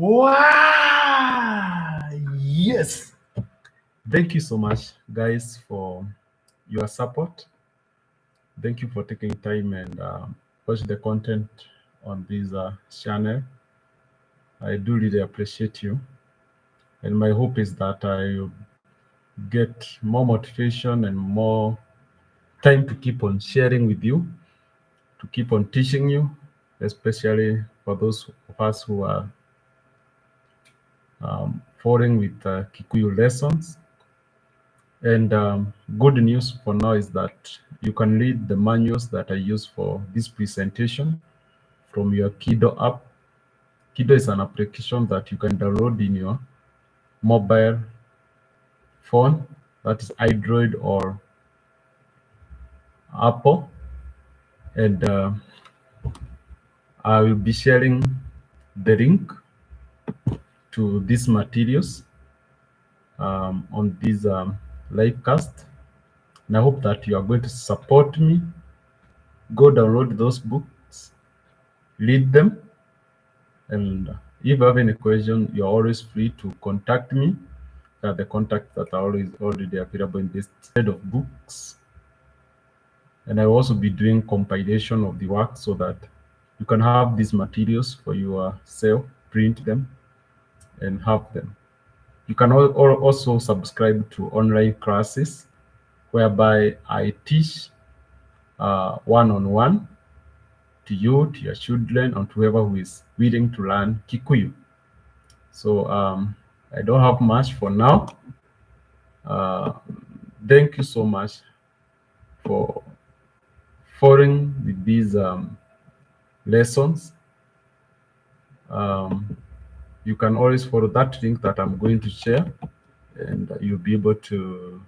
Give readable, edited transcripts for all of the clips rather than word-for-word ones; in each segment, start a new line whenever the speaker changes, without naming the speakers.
Wow! Yes. Thank you so much, guys, for your support. Thank you for taking time and watch the content on this channel. I do really appreciate you. And my hope is that I get more motivation and more time to keep on sharing with you, to keep on teaching you, especially for those of us who are following with Kikuyu lessons. And good news for now is that you can read the manuals that I use for this presentation from your Kindle app. Kindle is an application that you can download in your mobile phone, that is Android or Apple. And I will be sharing the link to these materials on this live cast. And I hope that you are going to support me. Go download those books, read them, and if you have any question, you're always free to contact me. The contacts that are always already available in this set of books. And I will also be doing compilation of the work so that you can have these materials for yourself, print them, and have them. You can also subscribe to online classes whereby I teach one-on-one to you, to your children, and to whoever who is willing to learn Kikuyu. So I don't have much for now. Uh, Thank you so much for following with these lessons. You can always follow that link that I'm going to share, and you'll be able to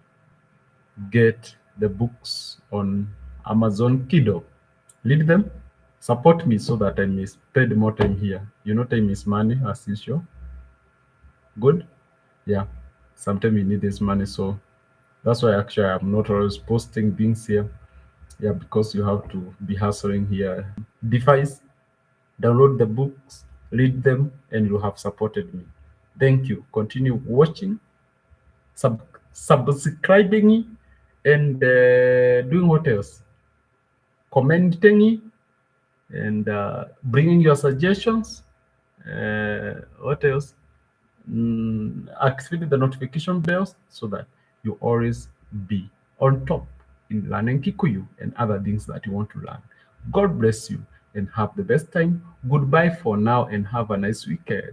get the books on Amazon Kindle. Read them, support me so that I may spend more time here. You know, time is money as usual. Good? Yeah. Sometimes you need this money, so that's why actually I'm not always posting things here. Yeah, because you have to be hustling here. Device, download the books, read them, and you have supported me. Thank you. Continue watching, subscribing, and doing what else? Commenting and bringing your suggestions. What else? Activate the notification bells so that you always be on top in learning Kikuyu and other things that you want to learn. God bless you and have the best time. Goodbye for now and have a nice weekend.